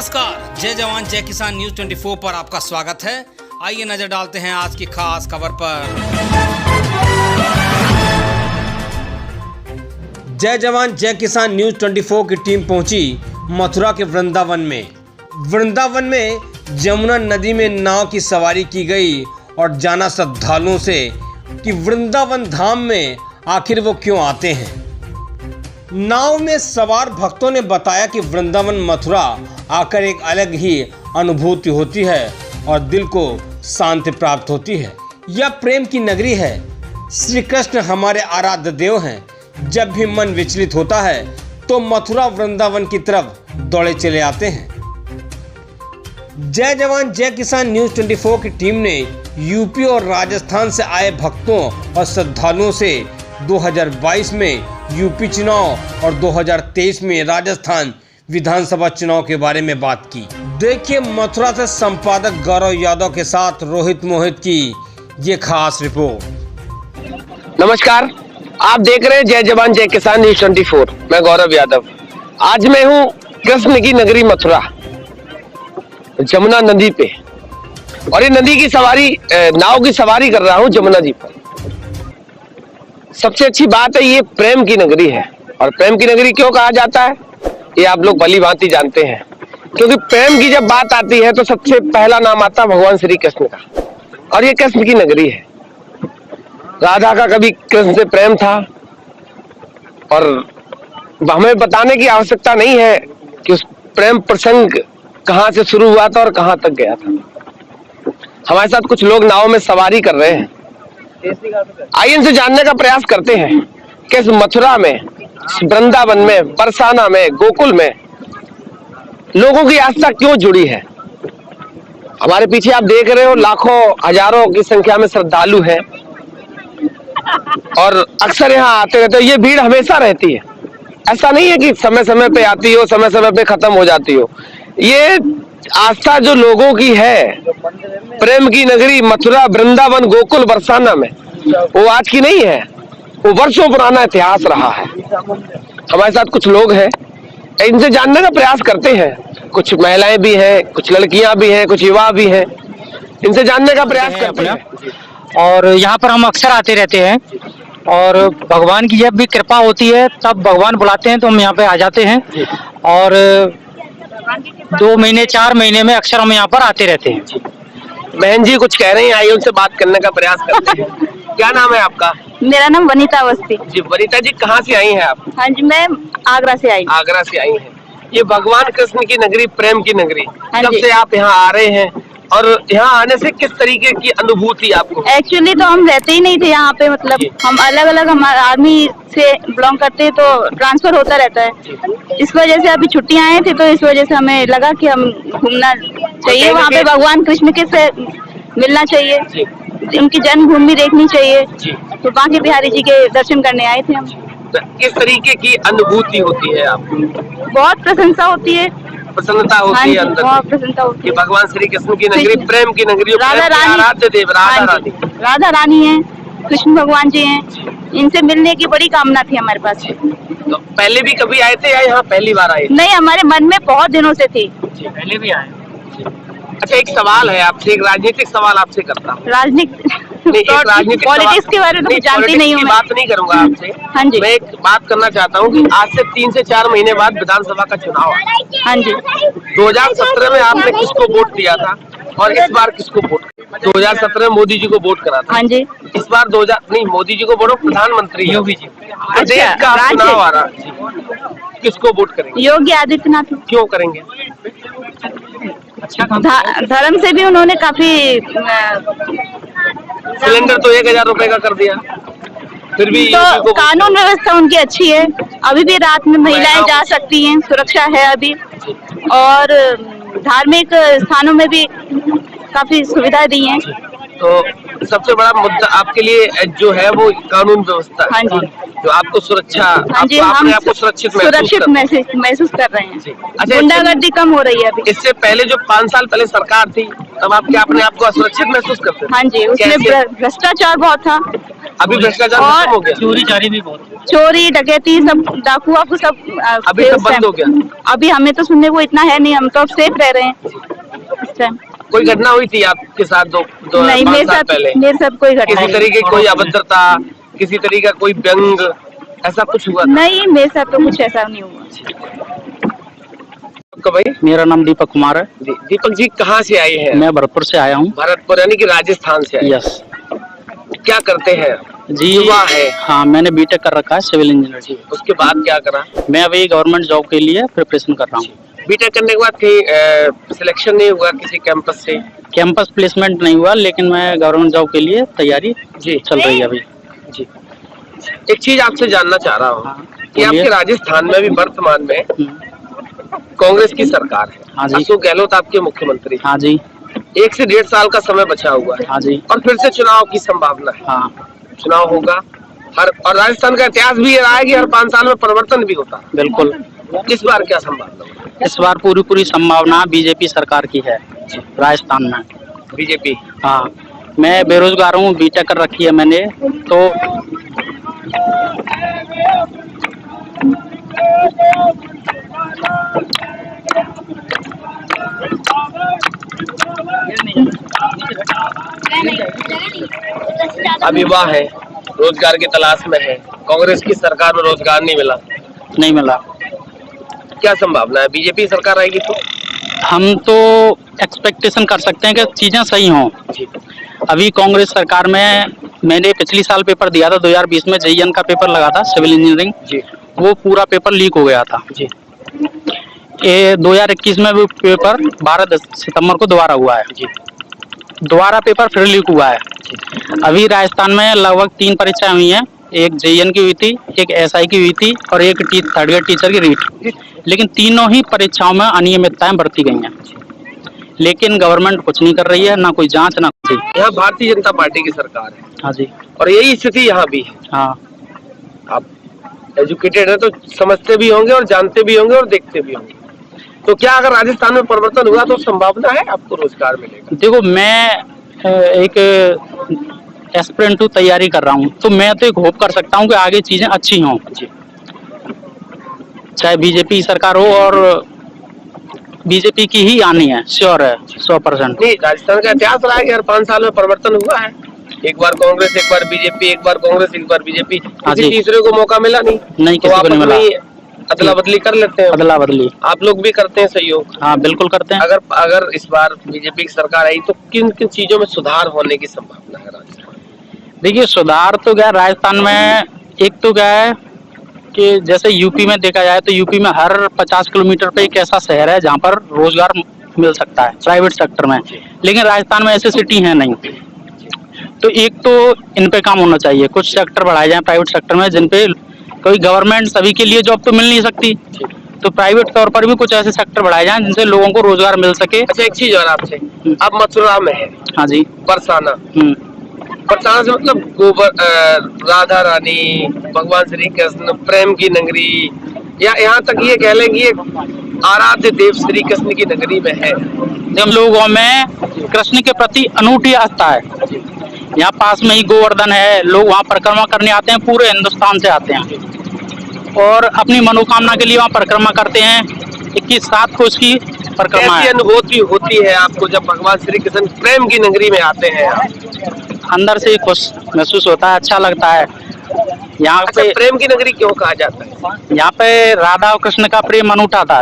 नमस्कार, जय जवान जय किसान न्यूज 24 पर आपका स्वागत है। आइए नजर डालते हैं आज की खास खबर पर। जय जवान जय किसान न्यूज 24 की टीम पहुंची मथुरा के वृंदावन में। वृंदावन में जमुना नदी में नाव की सवारी की गई और जाना श्रद्धालुओं से कि वृंदावन धाम में आखिर वो क्यों आते हैं। नाव में सवार भक्तों ने बताया कि वृंदावन मथुरा आकर एक अलग ही अनुभूति होती है और दिल को शांति प्राप्त होती है। यह प्रेम की नगरी है। श्री कृष्ण हमारे आराध्य देव हैं। जब भी मन विचलित होता है तो मथुरा वृंदावन की तरफ दौड़े चले आते हैं। जय जवान जय किसान न्यूज 24 की टीम ने यूपी और राजस्थान से आए भक्तों और श्रद्धालुओं से 2022 में यूपी चुनाव और 2023 में राजस्थान विधानसभा चुनाव के बारे में बात की। देखिए मथुरा से संपादक गौरव यादव के साथ रोहित मोहित की ये खास रिपोर्ट। नमस्कार, आप देख रहे हैं जय जवान जय किसान न्यूज 24। मैं गौरव यादव। आज मैं हूँ कृष्ण की नगरी मथुरा, जमुना नदी पे, और ये नदी की सवारी, नाव की सवारी कर रहा हूँ जमुना जी पर। सबसे अच्छी बात है ये प्रेम की नगरी है। और प्रेम की नगरी क्यों कहा जाता है ये आप लोग भली भांति जानते हैं, क्योंकि प्रेम की जब बात आती है तो सबसे पहला नाम आता है भगवान श्री कृष्ण का, और ये कृष्ण की नगरी है। राधा का कभी कृष्ण से प्रेम था और हमें बताने की आवश्यकता नहीं है कि उस प्रेम प्रसंग कहां से शुरू हुआ था और कहां तक गया था। हमारे साथ कुछ लोग नाव में सवारी कर रहे हैं। आइए इनसे जानने का प्रयास करते हैं कि इस मथुरा में, वृंदावन में, बरसाना में, गोकुल में लोगों की आस्था क्यों जुड़ी है। हमारे पीछे आप देख रहे हो लाखों हजारों की संख्या में श्रद्धालु हैं और अक्सर यहाँ आते रहते हो। ये भीड़ हमेशा रहती है, ऐसा नहीं है कि समय समय पे आती हो, समय समय पे खत्म हो जाती हो। ये आस्था जो लोगों की है प्रेम की नगरी मथुरा, वृंदावन, गोकुल, बरसाना में, वो आज की नहीं है, वो वर्षों पुराना इतिहास रहा है। हमारे साथ कुछ लोग हैं, इनसे जानने का प्रयास करते हैं। कुछ महिलाएं भी हैं, कुछ लड़कियां भी हैं, कुछ युवा भी हैं। इनसे जानने का प्रयास करते हैं। और यहाँ पर हम अक्सर आते रहते हैं और भगवान की जब भी कृपा होती है तब भगवान बुलाते हैं तो हम यहाँ पे आ जाते हैं। और 2 महीने 4 महीने में अक्सर हम यहाँ पर आते रहते हैं। बहन जी कुछ कह रही हैं, आइए उनसे बात करने का प्रयास करते हैं। क्या नाम है आपका? मेरा नाम वनीता अवस्थी। जी वनीता जी, कहाँ से आई हैं आप? हाँ जी, मैं आगरा से आई। आगरा से आई हैं। ये भगवान कृष्ण की नगरी, प्रेम की नगरी, हाँ कब जी। से आप यहाँ आ रहे हैं और यहाँ आने से किस तरीके की अनुभूति आपको? एक्चुअली तो हम रहते ही नहीं थे यहाँ पे, मतलब जी। हम अलग अलग, हमारे आर्मी से बिलोंग करते हैं तो ट्रांसफर होता रहता है। इस वजह से अभी छुट्टियां आए थे तो इस वजह से हमें लगा कि हम घूमना चाहिए, वहाँ पे भगवान कृष्ण के से मिलना चाहिए, उनकी जन्मभूमि देखनी चाहिए। तो बांके बिहारी जी के दर्शन करने आए थे हम। तो किस तरीके की अनुभूति होती है आपको? बहुत प्रशंसा होती है, प्रसन्नता हाँ होती जी, है अंदर? बहुत प्रसन्नता होती ये है। भगवान श्री कृष्ण की नगरी, कृष्ण- प्रेम की नगरी, राधा रानी, आराध्य देव राधा हाँ रानी, जी, राधा रानी है, कृष्ण भगवान जी हैं। इनसे मिलने की बड़ी कामना थी हमारे पास। तो पहले भी कभी आए थे या यहाँ पहली बार आए? नहीं, हमारे मन में बहुत दिनों से थी। पहले भी आए। अच्छा, एक सवाल है आपसे, एक राजनीतिक सवाल आपसे करता हूँ। राजनीतिक पॉलिटिक्स के बारे में तो जानती नहीं हूँ मैं। बात नहीं करूंगा आपसे। हाँ जी। मैं एक बात करना चाहता हूँ कि आज से 3 से 4 महीने बाद विधानसभा का चुनाव है। हाँ जी। 2017 में आपने किसको वोट दिया था और इस बार किसको वोट? 2017 में मोदी जी को वोट करा था। हाँ जी। इस बार 2000 नहीं, मोदी जी को वोट, प्रधानमंत्री योगी जी। प्रदेश अच्छा, का राज्य। चुनाव आ रहा है, किसको वोट करेंगे? योगी आदित्यनाथ। क्यों करेंगे? धर्म से भी उन्होंने काफी सिलेंडर तो 1000 रुपए का कर दिया, फिर भी योगी तो को कानून व्यवस्था उनकी अच्छी है। अभी भी रात में महिलाएं जा सकती हैं, सुरक्षा है अभी। और धार्मिक स्थानों में भी काफी सुविधा दी हैं। तो सबसे बड़ा मुद्दा आपके लिए जो है वो कानून व्यवस्था है। हाँ जी। जो आपको सुरक्षा, हाँ जी, आपको हम अपने आप को सुरक्षित महसूस कर रहे हैं। अच्छा, गुंडागर्दी कम हो रही है अभी। इससे पहले जो 5 साल पहले सरकार थी तब आप क्या अपने आप को असुरक्षित महसूस करते थे? हाँ जी, उसमें कैसे? भ्रष्टाचार बहुत था। अभी भ्रष्टाचार खत्म हो गया? चोरी चारी भी बहुत है। चोरी डकैती सब डाकू वाकू सब अभी सब बंद हो गया? अभी हमें तो सुनने को इतना है नहीं, हम तो अब सेफ रह रहे हैं इस टाइम। कोई घटना हुई थी आपके साथ दो नहीं, 5 साल पहले? मेरे साथ कोई घटना किसी नहीं। तरीके की कोई अभद्रता, किसी तरीके का कोई व्यंग, ऐसा कुछ हुआ था? नहीं, मेरे साथ तो कुछ ऐसा नहीं हुआ। आपका भाई? मेरा नाम दीपक कुमार है। दीपक जी कहाँ से आए हैं? मैं भरतपुर से आया हूँ। भरतपुर यानी कि राजस्थान से आए? यस क्या करते हैं? जी। युवा है? हाँ, मैंने बीटेक कर रखा है सिविल इंजीनियर। उसके बाद क्या करा? मैं अभी गवर्नमेंट जॉब के लिए प्रिपरेशन कर रहा हूँ। बीटेक करने के बाद कहीं सिलेक्शन नहीं हुआ किसी कैंपस से? कैंपस प्लेसमेंट नहीं हुआ, लेकिन मैं गवर्नमेंट जॉब के लिए तैयारी जी चल रही है अभी। जी। एक चीज आपसे जानना चाह रहा हूँ कि आपके राजस्थान में भी वर्तमान में कांग्रेस की सरकार है। हाँ जी। अशोक गहलोत आपके मुख्यमंत्री। हाँ जी। 1 से 1.5 साल का समय बचा हुआ है। हाँ जी। और फिर से चुनाव की संभावना है। हाँ चुनाव होगा और राजस्थान का इतिहास भी ये रहा है कि हर 5 साल में परिवर्तन भी होता है। बिल्कुल। इस बार क्या संभावना है? इस बार पूरी संभावना बीजेपी सरकार की है राजस्थान में। बीजेपी? हाँ, मैं बेरोजगार हूँ, बीटेक कर रखी है मैंने तो। अब युवा है, रोजगार की तलाश में है, कांग्रेस की सरकार में रोजगार नहीं मिला, क्या संभावना है? बीजेपी सरकार आएगी तो हम तो एक्सपेक्टेशन कर सकते हैं कि चीजें सही हों। अभी कांग्रेस सरकार में मैंने पिछली साल पेपर दिया था, 2020 में जेईएन का पेपर लगा था सिविल इंजीनियरिंग जी। वो पूरा पेपर लीक हो गया था जी। ये 2021 में भी पेपर 12 सितंबर को दोबारा हुआ है जी। दोबारा पेपर फिर लीक हुआ है। अभी राजस्थान में लगभग 3 परीक्षाएं हुई हैं, एक जेईएन की हुई थी, एक एसआई की हुई थी और एक थर्ड ग्रेड टीचर की रीट, लेकिन तीनों ही परीक्षाओं में अनियमितताएं बरती गई हैं। लेकिन गवर्नमेंट कुछ नहीं कर रही है, ना कोई जांच ना कुछ। यहाँ भारतीय जनता पार्टी की सरकार है। हाँ जी। और यही स्थिति यहाँ भी है। हाँ, आप एजुकेटेड है तो समझते भी होंगे और जानते भी होंगे और देखते भी होंगे। तो क्या अगर राजस्थान में परिवर्तन हुआ तो संभावना है आपको रोजगार मिलेगा? देखो मैं एक एस्पिरेंट टू तैयारी कर रहा हूँ, तो मैं तो एक होप कर सकता हूँ कि आगे चीजें अच्छी हों, चाहे बीजेपी सरकार हो, और बीजेपी की ही आनी है, श्योर है 100%। नहीं, राजस्थान का इतिहास रहा है कि हर 5 साल में परिवर्तन हुआ है। एक बार कांग्रेस, एक बार बीजेपी, एक बार कांग्रेस, एक बार बीजेपी, किसी तीसरे को मौका मिला नहीं। किसी को नहीं मिला। अदला बदली कर लेते हैं। अदला बदली आप लोग भी करते हैं सहयोग? हाँ बिल्कुल करते हैं। अगर इस बार बीजेपी की सरकार आई तो किन किन चीजों में सुधार होने की संभावना है राजस्थान? देखिए, सुधार तो क्या राजस्थान में, एक तो क्या है कि जैसे यूपी में देखा जाए तो यूपी में हर 50 किलोमीटर पे एक ऐसा शहर है जहाँ पर रोजगार मिल सकता है प्राइवेट सेक्टर में, लेकिन राजस्थान में ऐसे सिटी है नहीं। तो एक तो इन पे काम होना चाहिए, कुछ सेक्टर बढ़ाए जाएं प्राइवेट सेक्टर में जिन पे कोई गवर्नमेंट सभी के लिए जॉब तो मिल नहीं सकती, तो प्राइवेट तौर पर भी कुछ ऐसे सेक्टर बढ़ाए जाएं जिनसे लोगों को रोजगार मिल सके। अच्छा, एक चीज और आपसे, आप मथुरा में है? हाँ जी। बरसाना। बरसाना से मतलब गोबर, राधा रानी, भगवान श्री कृष्ण, प्रेम की नगरी, या यहाँ तक ये कह लें कि आराध्य देव श्री कृष्ण की नगरी में है। जब लोगों में कृष्ण के प्रति अनूठी आस्था है। यहाँ पास में ही गोवर्धन है, लोग वहाँ परिक्रमा करने आते हैं, पूरे हिंदुस्तान से आते हैं और अपनी मनोकामना के लिए वहाँ परिक्रमा करते हैं। 21/7 को उसकी परिक्रमा है। कैसी अनुभूति होती है आपको जब भगवान श्री कृष्ण प्रेम की नगरी में आते हैं? अंदर से खुश महसूस होता है, अच्छा लगता है। यहाँ पे प्रेम की नगरी क्यों कहा जाता है? यहाँ पे राधा और कृष्ण का प्रेम अनूठा था,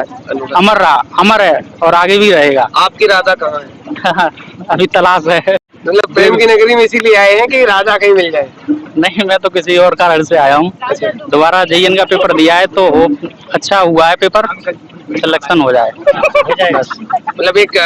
अमर है और आगे भी रहेगा। आपकी राधा कहाँ है? अभी तलाश है। मतलब प्रेम की नगरी में इसीलिए आए हैं कि राधा कहीं मिल जाए? नहीं, मैं तो किसी और कारण से आया हूँ। दोबारा जेईएन का पेपर दिया है तो अच्छा हुआ है पेपर, सिलेक्शन हो जाए। मतलब एक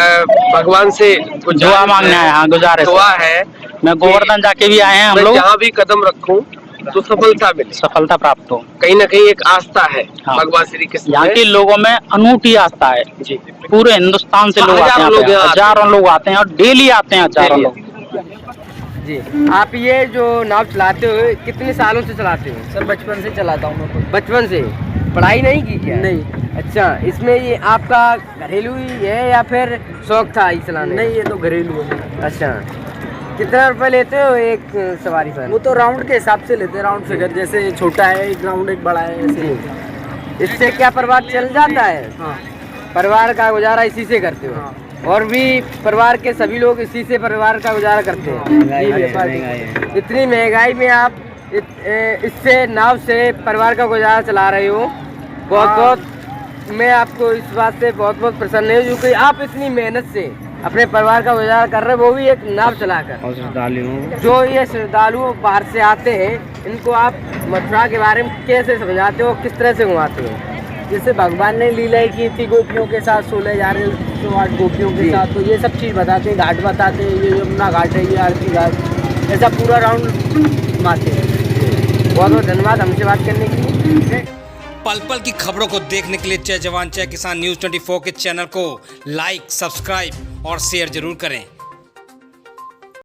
भगवान से दुआ मांगना है। हाँ, गुजारिश दुआ है। मैं गोवर्धन जाके भी आए हैं हम लोग। जहाँ भी कदम रखूं तो सफलता मिले, सफलता प्राप्त हो। कहीं ना कहीं एक आस्था है। हाँ। भगवान श्री कृष्ण यहाँ के लोगों में अनूठी आस्था है जी। पूरे हिंदुस्तान से लोग आते हैं, हजारों लोग आते हैं और डेली आते हैं हजारों लोग जी। आप ये जो नाव चलाते हो कितने सालों से चलाते हो? सर बचपन से चलाता हूँ मैं। बचपन से? पढ़ाई नहीं की क्या? नहीं। अच्छा, इसमें ये आपका घरेलू ही है या फिर शौक था ही चलाने? नहीं, ये तो घरेलू है। अच्छा, कितना रुपए लेते हो एक सवारी पर? वो तो राउंड के हिसाब से लेते हैं, राउंड फिगर, जैसे छोटा है एक राउंड एक बड़ा है ऐसे। इससे क्या परिवार चल जाता है? हाँ परिवार का गुजारा इसी से करते हो? हाँ। और भी परिवार के सभी लोग इसी से परिवार का गुजारा करते हैं। इतनी महंगाई में आप इससे नाव से परिवार का गुजारा चला रहे हो, बहुत बहुत मैं आपको इस बात से बहुत बहुत प्रसन्न हूँ, क्योंकि आप इतनी मेहनत से अपने परिवार का गुजारा कर रहे हो, वो भी एक नाव चलाकर। जो ये श्रद्धालु बाहर से आते हैं, इनको आप मथुरा के बारे में कैसे समझाते हो, किस तरह से घुमाते हो? जैसे भगवान ने लीला की थी गोपियों के साथ, 16,008 गोपियों के साथ, तो ये सब चीज़ बताते हैं, घाट बताते हैं, ये यमुना घाट है, ये आरती घाट, ऐसा पूरा राउंड घुमाते हैं। बहुत बहुत धन्यवाद हमसे बात करने के लिए। पल पल की खबरों को देखने के लिए जय जवान जय किसान न्यूज़ 24 के चैनल को लाइक, सब्सक्राइब और शेयर जरूर करें।